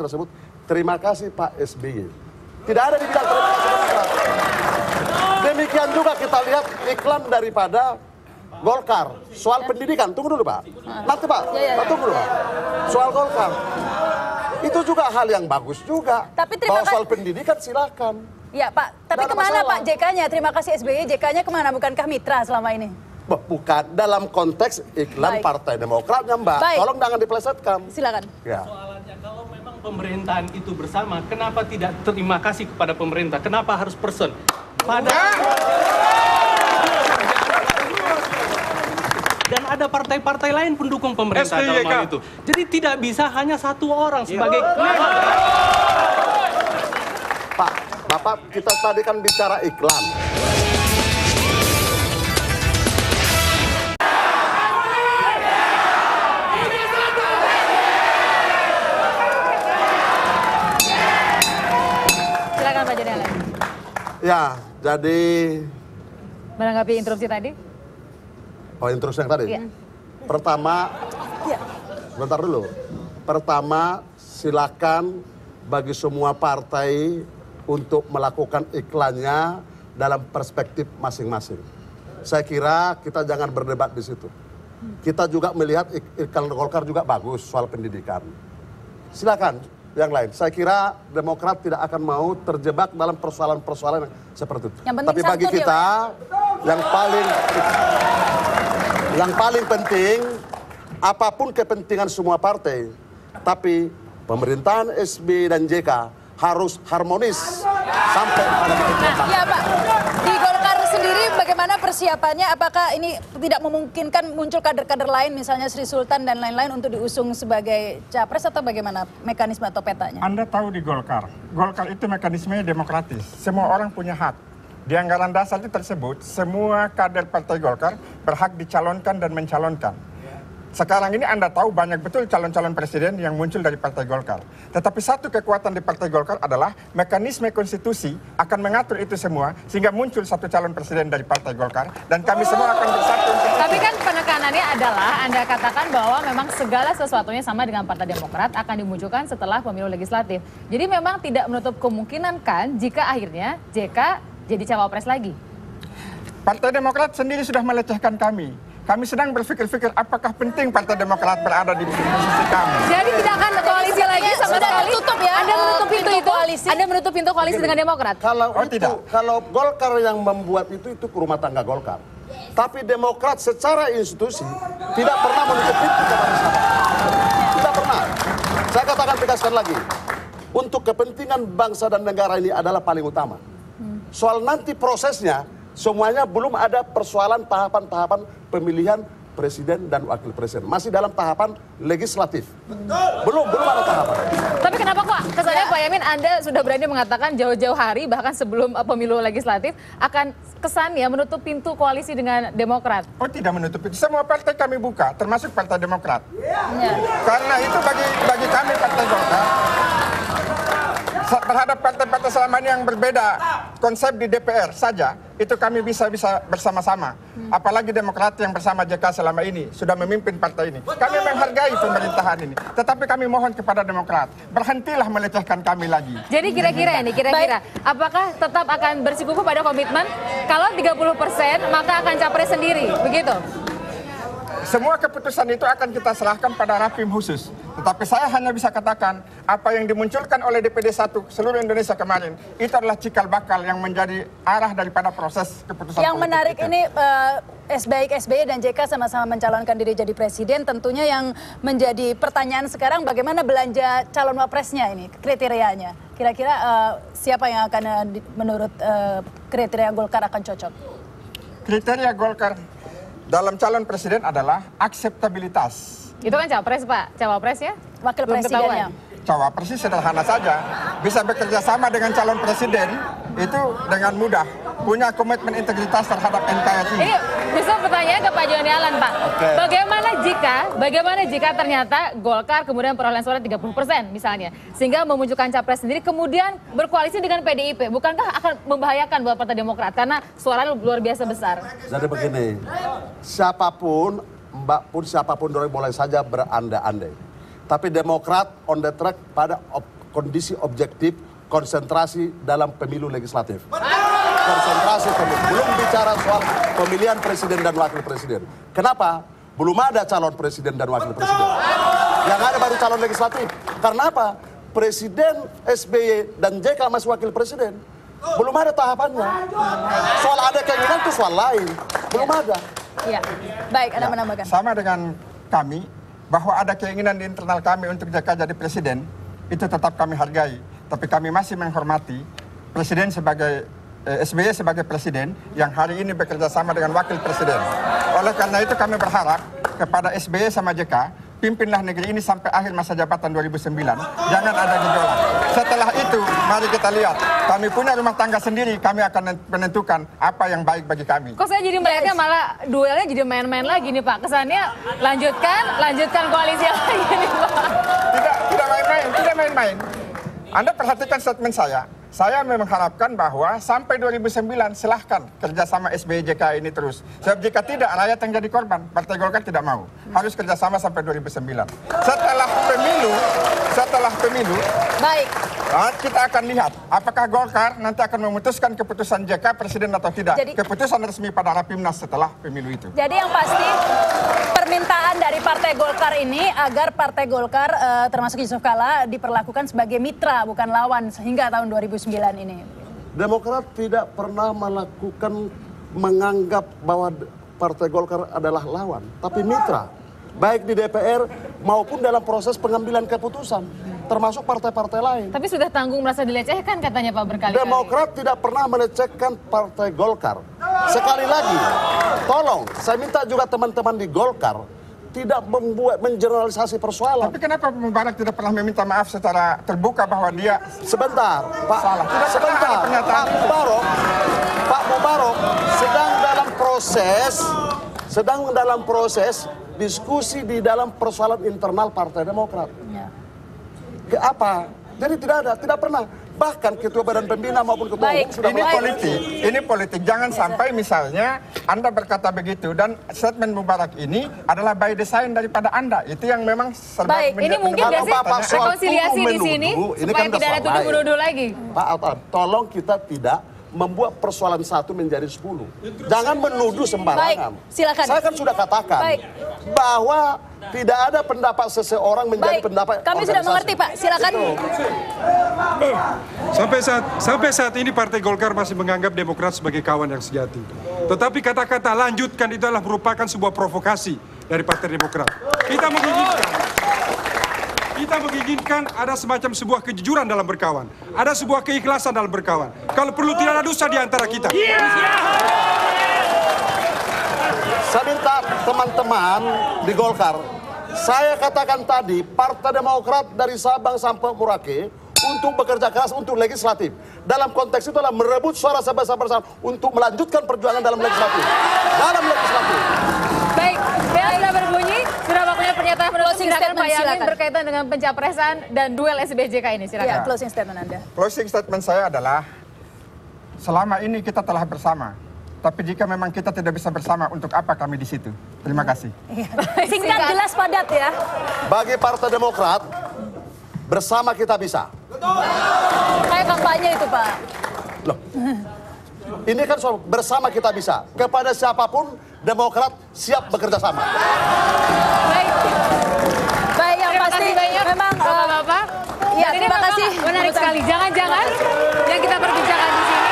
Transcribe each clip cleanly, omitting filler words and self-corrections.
tersebut, terima kasih Pak SBY. Tidak ada dibilang terima kasih Demokrat. Demikian juga kita lihat iklan daripada Golkar soal pendidikan. Tunggu dulu Pak. Nanti Pak, tunggu dulu Pak. Soal Golkar. Itu juga hal yang bagus juga. Tapi bahwa soal pendidikan silakan. Ya Pak, tapi kemana Pak JK-nya? Terima kasih SBY, JK-nya kemana? Bukankah mitra selama ini? Bukan, dalam konteks iklan Partai Demokratnya Mbak. Tolong jangan dipelesetkan. Silakan. Ya. Soalannya, kalau memang pemerintahan itu bersama, kenapa tidak terima kasih kepada pemerintah? Kenapa harus person? Dan ada partai-partai lain pendukung pemerintah dalam hal itu. Jadi tidak bisa hanya satu orang sebagai Pak, Bapak kita tadi kan bicara iklan. Silakan Pak Joni Allen. Ya, jadi menanggapi interupsi tadi. Oh, interupsi yang tadi? Iya. Pertama, bentar dulu. Pertama, silakan bagi semua partai untuk melakukan iklannya dalam perspektif masing-masing. Saya kira kita jangan berdebat di situ. Kita juga melihat iklan Golkar juga bagus soal pendidikan. Silakan yang lain. Saya kira Demokrat tidak akan mau terjebak dalam persoalan-persoalan seperti itu. Tapi bagi kita yang paling penting, apapun kepentingan semua partai, tapi pemerintahan SBY dan JK harus harmonis sampai pada titik. Ya Pak, di Golkar sendiri bagaimana persiapannya? Apakah ini tidak memungkinkan muncul kader-kader lain, misalnya Sri Sultan dan lain-lain untuk diusung sebagai capres atau bagaimana mekanisme atau petanya? Anda tahu di Golkar itu mekanismenya demokratis. Semua orang punya hak. Di anggaran dasar itu tersebut, semua kader Partai Golkar berhak dicalonkan dan mencalonkan. Sekarang ini Anda tahu banyak betul calon-calon presiden yang muncul dari Partai Golkar. Tetapi satu kekuatan di Partai Golkar adalah mekanisme konstitusi akan mengatur itu semua sehingga muncul satu calon presiden dari Partai Golkar dan kami semua akan bersatu. Tapi kan penekanannya adalah Anda katakan bahwa memang segala sesuatunya sama dengan Partai Demokrat akan dimunculkan setelah pemilu legislatif. Jadi memang tidak menutup kemungkinan kan jika akhirnya JK jadi cawapres lagi. Partai Demokrat sendiri sudah melecehkan kami. Kami sedang berpikir-pikir apakah penting Partai Demokrat berada di posisi kami. Jadi tidak akan koalisi lagi sama sekali. Tutup ya. Anda menutup pintu itu. Koalisi. Anda menutup pintu koalisi dengan Demokrat. Kalau Golkar yang membuat itu rumah tangga Golkar. Tapi Demokrat secara institusi tidak pernah menutup pintu kepada siapa. Tidak pernah. Saya katakan tegaskan lagi. Untuk kepentingan bangsa dan negara ini adalah paling utama. Soal nanti prosesnya, semuanya belum ada persoalan tahapan-tahapan pemilihan presiden dan wakil presiden. Masih dalam tahapan legislatif. Belum ada tahapan. Tapi kenapa kok kesannya Pak Yamin Anda sudah berani mengatakan jauh-jauh hari bahkan sebelum pemilu legislatif akan kesannya menutup pintu koalisi dengan Demokrat? Oh tidak menutup pintu. Semua partai kami buka, termasuk Partai Demokrat. Karena itu bagi kami Partai Golkar terhadap partai-partai selama ini yang berbeda konsep di DPR saja, itu kami bisa bersama-sama. Apalagi Demokrat yang bersama JK selama ini sudah memimpin partai ini. Kami menghargai pemerintahan ini, tetapi kami mohon kepada Demokrat, berhentilah melecehkan kami lagi. Jadi kira-kira apakah tetap akan bersikukuh pada komitmen kalau 30% maka akan capres sendiri, begitu? Semua keputusan itu akan kita serahkan pada Rapim khusus. Tetapi saya hanya bisa katakan, apa yang dimunculkan oleh DPD 1 seluruh Indonesia kemarin, itu adalah cikal bakal yang menjadi arah daripada proses keputusan yang politik menarik itu. ini, SBY dan JK sama-sama mencalonkan diri jadi presiden. Tentunya yang menjadi pertanyaan sekarang, bagaimana belanja calon wapresnya ini, kriterianya. Kira-kira siapa yang akan menurut kriteria Golkar akan cocok? Kriteria Golkar dalam calon presiden adalah akseptabilitas. Itu kan capres Pak, cawapres ya? Wakil presidennya. Cawapres sederhana saja, bisa bekerja sama dengan calon presiden itu dengan mudah, punya komitmen integritas terhadap NKRI. Ini bisa pertanyaan ke Pak Joni Allen Pak. Bagaimana jika ternyata Golkar kemudian perolehan suara 30% misalnya, sehingga memunculkan capres sendiri kemudian berkoalisi dengan PDIP, bukankah akan membahayakan buat Partai Demokrat karena suaranya luar biasa besar? Jadi begini, siapapun boleh saja berandai-andai. Tapi Demokrat on the track pada kondisi objektif, konsentrasi dalam pemilu legislatif. Konsentrasi pemilu. Belum bicara soal pemilihan presiden dan wakil presiden. Kenapa? Belum ada calon presiden dan wakil presiden. Yang ada baru calon legislatif. Karena apa? Presiden SBY dan JK masih wakil presiden. Belum ada tahapannya. Soal ada keinginan itu soal lain. Belum ada. Iya. Baik, Anda menambahkan. Sama dengan kami, bahwa ada keinginan di internal kami untuk JK jadi presiden, itu tetap kami hargai. Tapi kami masih menghormati presiden sebagai SBY sebagai presiden yang hari ini bekerja sama dengan wakil presiden. Oleh karena itu kami berharap kepada SBY sama JK, pimpinlah negeri ini sampai akhir masa jabatan 2009. Jangan ada gejolak. Setelah itu, mari kita lihat. Kami punya rumah tangga sendiri, kami akan menentukan apa yang baik bagi kami. Kok saya jadi melihatnya malah duelnya jadi main-main lagi nih Pak. Kesannya lanjutkan koalisi lagi nih Pak. Tidak main-main. Anda perhatikan statement saya. Saya memang mengharapkan bahwa sampai 2009 silahkan kerjasama SBY JK ini terus. Sebab jika tidak, rakyat yang jadi korban. Partai Golkar tidak mau. Harus kerjasama sampai 2009. Setelah pemilu, Baik. kita akan lihat apakah Golkar nanti akan memutuskan keputusan JK presiden atau tidak. Keputusan resmi pada Rapimnas setelah pemilu itu. Jadi yang pasti permintaan dari Partai Golkar ini agar Partai Golkar termasuk Yusuf Kala diperlakukan sebagai mitra bukan lawan sehingga tahun 2009 ini. Demokrat tidak pernah menganggap bahwa Partai Golkar adalah lawan, tapi mitra. Baik di DPR maupun dalam proses pengambilan keputusan, termasuk partai-partai lain. Tapi sudah tanggung merasa dilecehkan katanya Pak berkali-kali. Demokrat tidak pernah melecehkan Partai Golkar. Sekali lagi, tolong saya minta juga teman-teman di Golkar tidak mengeneralisasi persoalan. Tapi kenapa Mubarak tidak pernah meminta maaf secara terbuka bahwa dia sebentar, Pak. Salah. Sebentar, Pak Mubarak sedang dalam proses diskusi di dalam persoalan internal Partai Demokrat. Ya. Ke apa? Jadi tidak pernah. Bahkan ketua badan pembina maupun ketua umum sudah ini politik. Jangan sampai misalnya Anda berkata begitu dan statement Mubarak ini adalah by design daripada Anda. Itu yang memang serba baik. Ini mungkin gak sih rekonsiliasi di sini supaya tidak ada tuduh-menuduh lagi. Pak, tolong kita tidak membuat persoalan satu menjadi 10. Jangan menuduh sembarangan. Baik, silakan. Saya kan sudah katakan bahwa tidak ada pendapat seseorang menjadi pendapat kami sudah mengerti Pak, silakan. Sampai saat ini Partai Golkar masih menganggap Demokrat sebagai kawan yang sejati. Tetapi kata-kata lanjutkan itu adalah merupakan sebuah provokasi dari Partai Demokrat. Kita menginginkan ada semacam sebuah kejujuran dalam berkawan. Ada sebuah keikhlasan dalam berkawan. Kalau perlu tidak ada dusta di antara kita. Saya minta teman-teman di Golkar, saya katakan tadi Partai Demokrat dari Sabang sampai Merauke untuk bekerja keras untuk legislatif. Dalam konteks itu adalah merebut suara sebesar-besar untuk melanjutkan perjuangan dalam legislatif. Baik, bel sudah berbunyi, sudah waktunya pernyataan penutup. Silakan Pak Yamin berkaitan dengan pencapresan dan duel SBJK ini. Silakan. Ya, closing statement Anda. Closing statement saya adalah selama ini kita telah bersama. Tapi jika memang kita tidak bisa bersama, untuk apa kami di situ? Terima kasih. Singkat, jelas, padat ya. Bagi Partai Demokrat, bersama kita bisa. Kayak kampanye itu Pak. Loh, ini kan soal bersama kita bisa. Kepada siapapun, Demokrat siap bekerja sama. Baik, yang pasti memang Bapak-bapak. Ya, terima kasih. Menarik sekali. Jangan-jangan yang kita perbincangkan di sini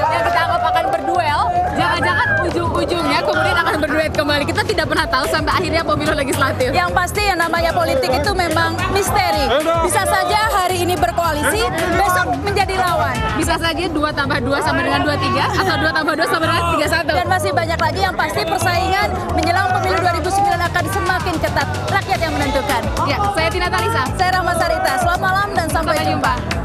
yang kita anggap akan berduel, jangan-jangan ujung-ujungnya kemudian akan berduet kembali. Kita tidak pernah tahu sampai akhirnya pemilu legislatif. Yang pasti yang namanya politik itu memang misteri. Bisa saja hari ini berkoalisi, besok menjadi lawan. Bisa saja 2 tambah 2 sama dengan 23 atau 2 tambah 2 sama dengan 31. Dan masih banyak lagi yang pasti persaingan menjelang pemilu 2009 akan semakin ketat. Rakyat yang menentukan. Ya, saya Tina Talisa. Saya Rahma Sarita. Selamat malam dan sampai jumpa.